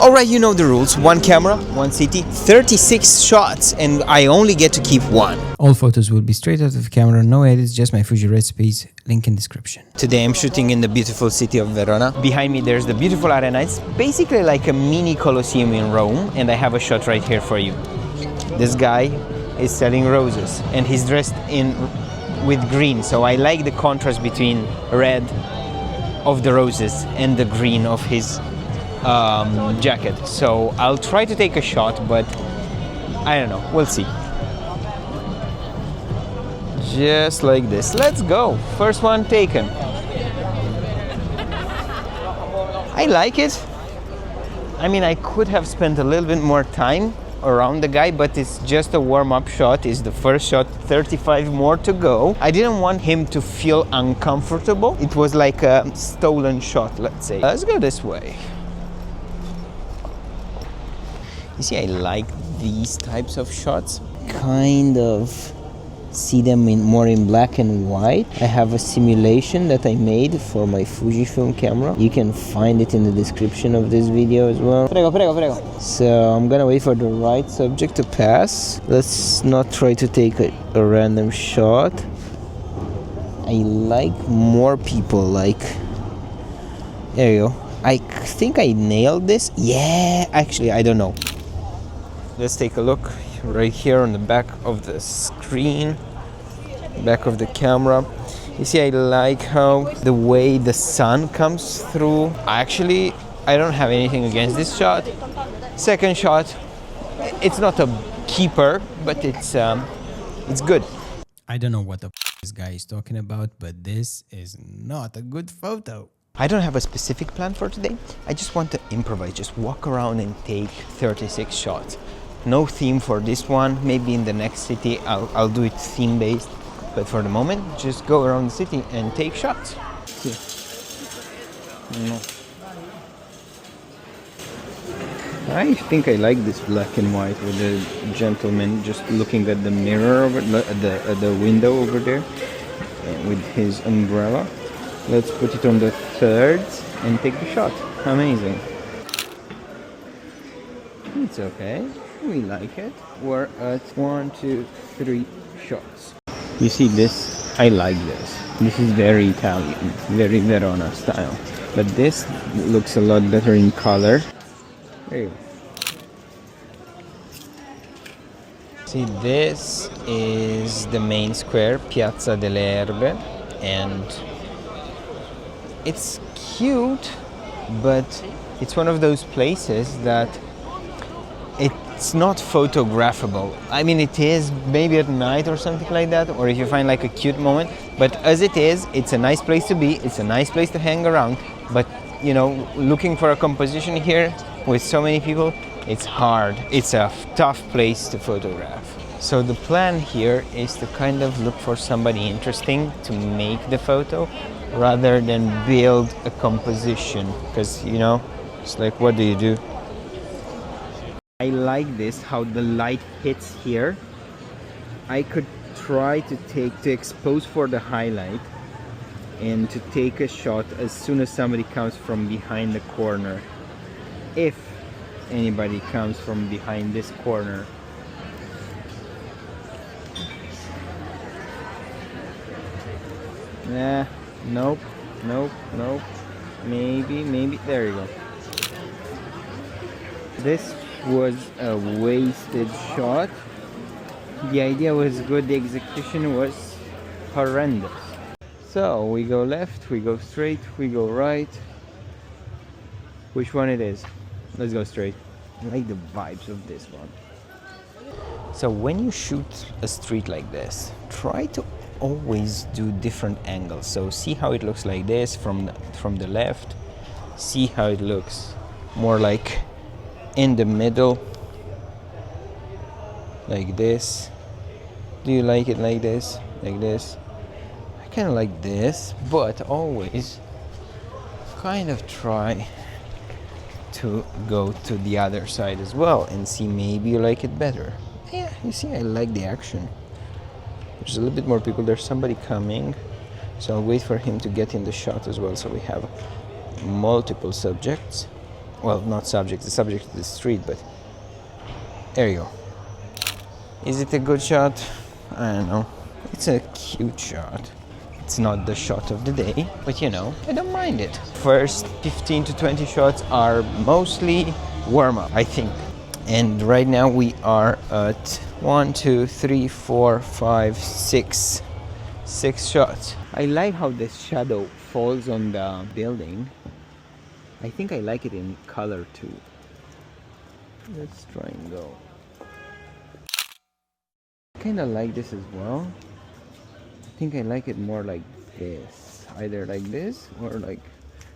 Alright, you know the rules. One camera, one city, 36 shots, and I only get to keep one. All photos will be straight out of the camera, no edits, just my Fuji recipes, link in description. Today I'm shooting in the beautiful city of Verona. Behind me there's the beautiful arena. It's basically like a mini Colosseum in Rome, and I have a shot right here for you. This guy is selling roses, and he's dressed in with green, so I like the contrast between red of the roses and the green of his jacket. So I'll try to take a shot, but I don't know, we'll see. Just like this. Let's go. First one taken. I like it. I mean, I could have spent a little bit more time around the guy, but it's just a warm-up shot. It's the first shot, 35 more to go. I didn't want him to feel uncomfortable. It was like a stolen shot, let's say. Let's go this way. You see, I like these types of shots. Kind of see them more in black and white. I have a simulation that I made for my Fujifilm camera. You can find it in the description of this video as well. Prego, prego, prego. So I'm gonna wait for the right subject to pass. Let's not try to take a random shot. I like more people, like... There you go. I think I nailed this. Yeah, actually, I don't know. Let's take a look right here on the back of the screen, back of the camera. You see, I like how the way the sun comes through. Actually, I don't have anything against this shot. Second shot, it's not a keeper, but it's good. I don't know what the this guy is talking about, but this is not a good photo. I don't have a specific plan for today. I just want to improvise, just walk around and take 36 shots. No theme for this one. Maybe in the next city I'll do it theme based, but for the moment just go around the city and take shots. Yeah. No. I think I like this black and white with the gentleman just looking at the mirror over the window over there, and with his umbrella. Let's put it on the third and take the shot. Amazing. It's okay. We like it. We're at 1, 2, 3 shots. You see this? I like this. This is very Italian, very Verona style. But this looks a lot better in color. There you go. See, this is the main square, Piazza delle Erbe, and it's cute, but it's one of those places that it's not photographable. I mean, it is maybe at night or something like that, or if you find like a cute moment, but as it is, it's a nice place to be, it's a nice place to hang around, but you know, looking for a composition here with so many people, it's hard. It's a tough place to photograph. So the plan here is to kind of look for somebody interesting to make the photo rather than build a composition, because you know, it's like, what do you do? I like this, how the light hits here. I could try to expose for the highlight and to take a shot as soon as somebody comes from behind the corner. If anybody comes from behind this corner. Nah, nope, nope, nope. Maybe, there you go. This was a wasted shot. The idea was good, the execution was horrendous. So we go left, we go straight, we go right. Which one it is? Let's go straight. I like the vibes of this one. So when you shoot a street like this, try to always do different angles. So see how it looks like this from the left. See how it looks more like in the middle, like this. Do you like it like this? Like this? I kind of like this, but always kind of try to go to the other side as well and see maybe you like it better. Yeah, you see, I like the action. There's a little bit more people. There's somebody coming, so I'll wait for him to get in the shot as well, so we have multiple subjects. Well, not subject, the subject of the street, but there you go. Is it a good shot? I don't know. It's a cute shot. It's not the shot of the day, but you know, I don't mind it. First 15 to 20 shots are mostly warm-up, I think. And right now we are at 1, 2, 3, 4, 5, 6. 6 shots. I like how this shadow falls on the building. I think I like it in color too. Let's try and go. Kinda like this as well. I think I like it more like this. Either like this or like...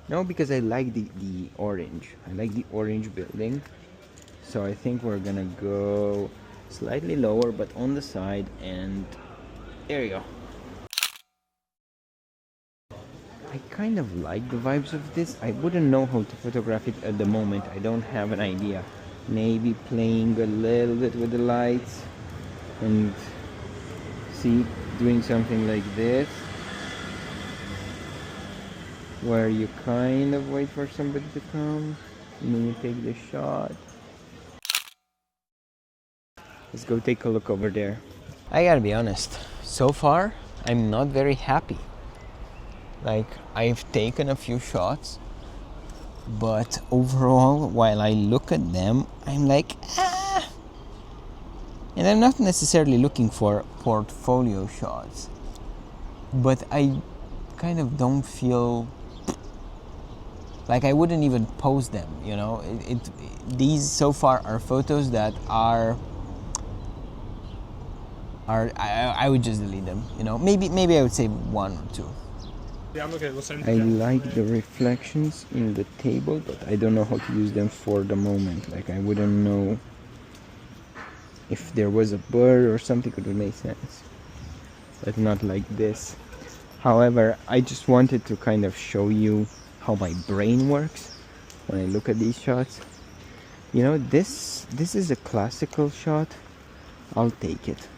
No, because I like the orange. I like the orange building. So I think we're gonna go slightly lower but on the side, and there you go. I kind of like the vibes of this. I wouldn't know how to photograph it at the moment. I don't have an idea. Maybe playing a little bit with the lights and see, doing something like this where you kind of wait for somebody to come and then you take the shot. Let's go take a look over there. I gotta be honest, so far I'm not very happy. Like, I've taken a few shots, but overall, while I look at them, I'm like, ah. And I'm not necessarily looking for portfolio shots, but I kind of don't feel like I wouldn't even post them, you know. These so far are photos that are I would just delete them, you know. Maybe I would save one or two. Yeah, I'm okay. We'll send I it. like the reflections in the table, but I don't know how to use them for the moment. Like, I wouldn't know if there was a bird or something, it would make sense, but not like this. However, I just wanted to kind of show you how my brain works when I look at these shots. You know, this is a classical shot. I'll take it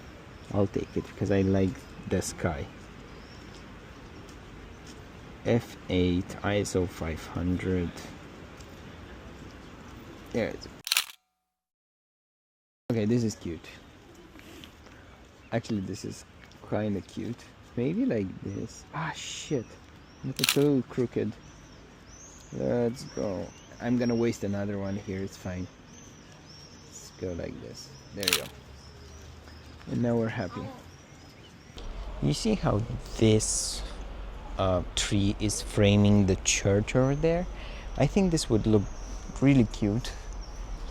because I like the sky. F8 ISO 500. There it is. Okay, this is cute. Actually, this is kind of cute. Maybe like this. Ah, shit. It's a little crooked. Let's go. I'm gonna waste another one here. It's fine. Let's go like this. There you go. And now we're happy. You see how this tree is framing the church over there? I think this would look really cute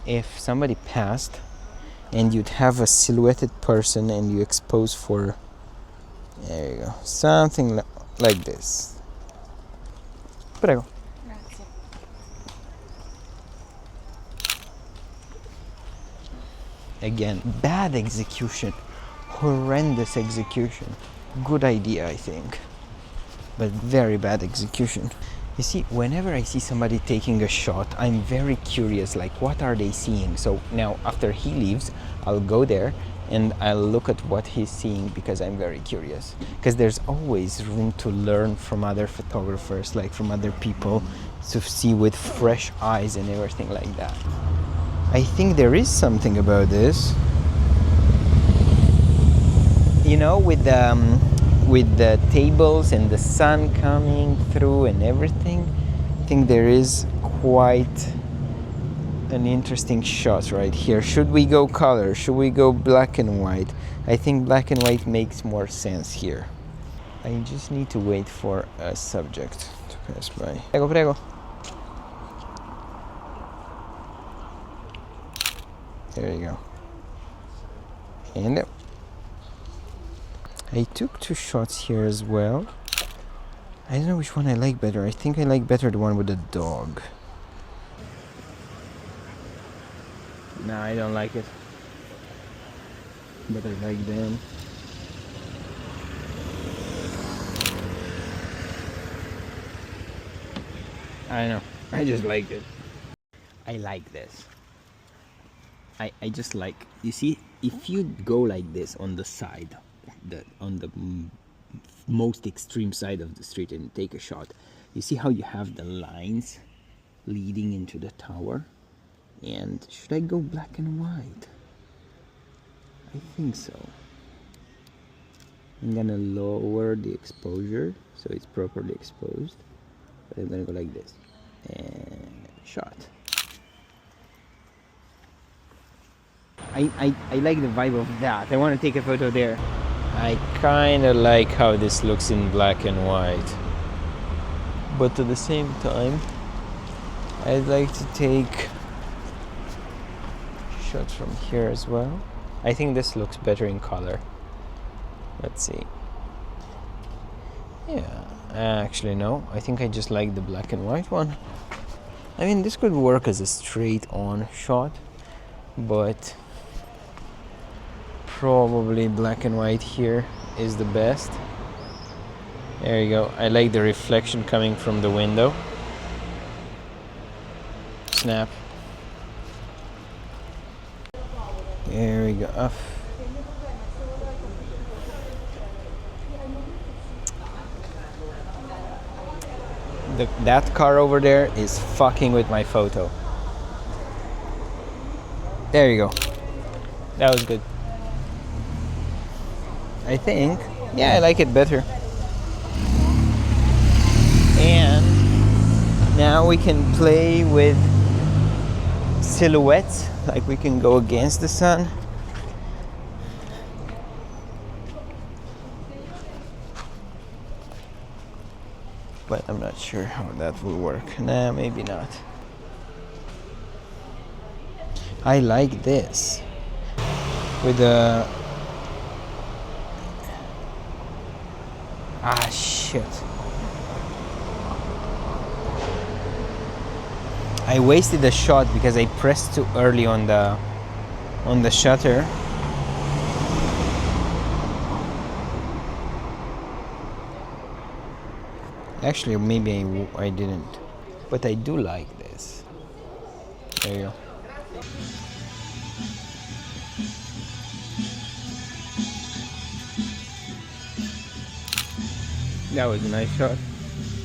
if somebody passed and you'd have a silhouetted person and you expose for, there you go, something like this. Prego. Grazie. Again, bad execution, horrendous execution. Good idea, I think, but very bad execution. You see, whenever I see somebody taking a shot, I'm very curious, like, what are they seeing? So now, after he leaves, I'll go there and I'll look at what he's seeing, because I'm very curious. Because there's always room to learn from other photographers, like from other people, to see with fresh eyes and everything like that. I think there is something about this. You know, with the tables and the sun coming through and everything, I think there is quite an interesting shot right here. Should we go color? Should we go black and white? I think black and white makes more sense here. I just need to wait for a subject to pass by. Prego, prego. There you go. And I took 2 shots here as well. I don't know which one I like better. I think I like better the one with the dog. Nah, I don't like it. But I like them. I know. I just like it. I like this. I just like, you see, if you go like this on the side, on the most extreme side of the street and take a shot, you see how you have the lines leading into the tower. And should I go black and white? I think so. I'm gonna lower the exposure so it's properly exposed. But I'm gonna go like this. And shot. I like the vibe of that. I want to take a photo there. I kind of like how this looks in black and white. But at the same time, I'd like to take shots from here as well. I think this looks better in color. Let's see. Yeah, actually no. I think I just like the black and white one. I mean, this could work as a straight on shot, but probably black and white here is the best. There you go. I like the reflection coming from the window. Snap. There we go. That car over there is fucking with my photo. There you go. That was good. I think. Yeah, I like it better. And now we can play with silhouettes, like we can go against the sun. But I'm not sure how that will work. Nah, maybe not. I like this. With the... Ah, shit. I wasted a shot because I pressed too early on the shutter. Actually, maybe I didn't. But I do like this. There you go. That was a nice shot.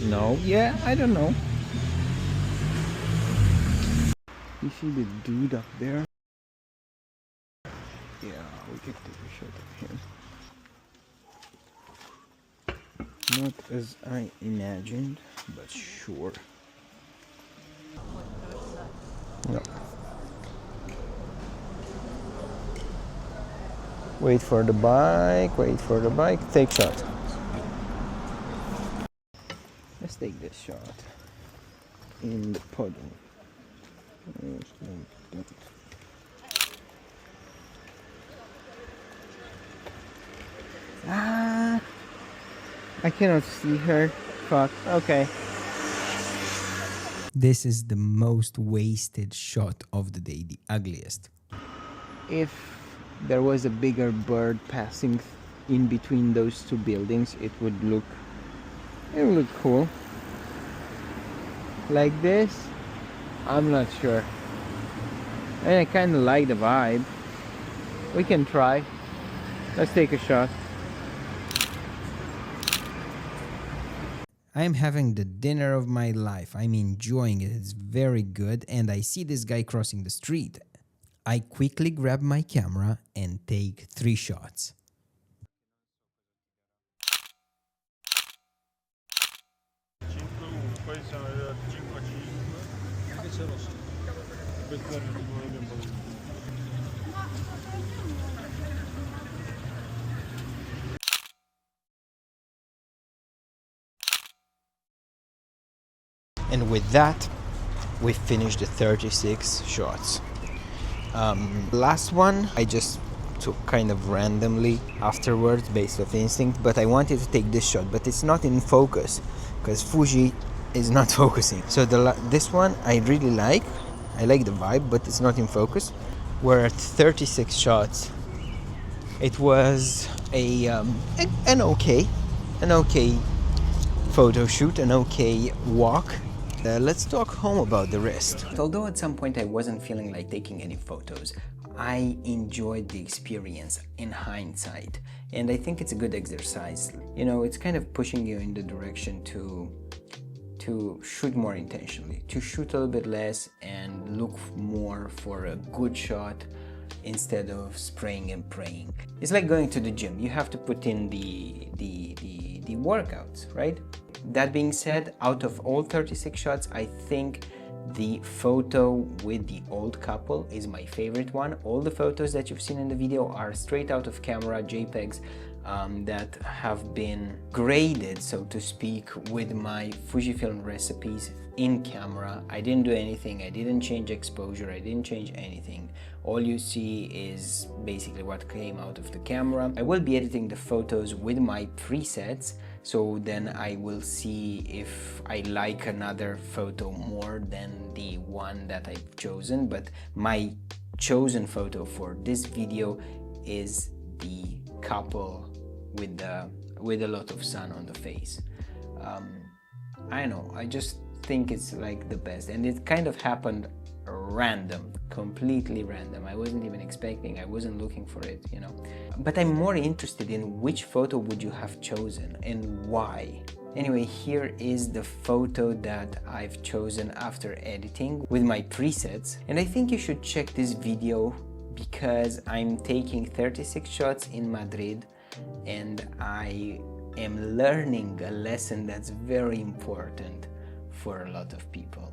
No, yeah, I don't know. You see the dude up there? Yeah, we can take a shot of him. Not as I imagined, but sure. No. Wait for the bike, take shot. Let's take this shot in the puddle. Ah, I cannot see her. Fuck. Okay. This is the most wasted shot of the day, the ugliest. If there was a bigger bird passing in between those two buildings, it would look cool. Like this, I'm not sure. And I kind of like the vibe. We can try. Let's take a shot. I'm having the dinner of my life. I'm enjoying it. It's very good. And I see this guy crossing the street. I quickly grab my camera and take 3 shots. And with that, we finished the 36 shots. Last one I just took kind of randomly afterwards based off instinct, but I wanted to take this shot, but it's not in focus because Fuji is not focusing. So this one I really like. I like the vibe, but it's not in focus. We're at 36 shots. It was an okay photo shoot, an okay walk. Let's talk home about the rest. Although at some point I wasn't feeling like taking any photos, I enjoyed the experience in hindsight, and I think it's a good exercise. You know, it's kind of pushing you in the direction to to shoot more intentionally, to shoot a little bit less and look more for a good shot instead of spraying and praying. It's like going to the gym. You have to put in the workouts, right? That being said, out of all 36 shots, I think the photo with the old couple is my favorite one. All the photos that you've seen in the video are straight out of camera, JPEGs, that have been graded, so to speak, with my Fujifilm recipes in camera. I didn't do anything, I didn't change exposure, I didn't change anything. All you see is basically what came out of the camera. I will be editing the photos with my presets, so then I will see if I like another photo more than the one that I've chosen. But my chosen photo for this video is the couple with a lot of sun on the face. I don't know, I just think it's like the best, and it kind of happened random, completely random. I wasn't even expecting, I wasn't looking for it, you know. But I'm more interested in which photo would you have chosen and why. Anyway, here is the photo that I've chosen after editing with my presets, and I think you should check this video because I'm taking 36 shots in Madrid and I am learning a lesson that's very important for a lot of people.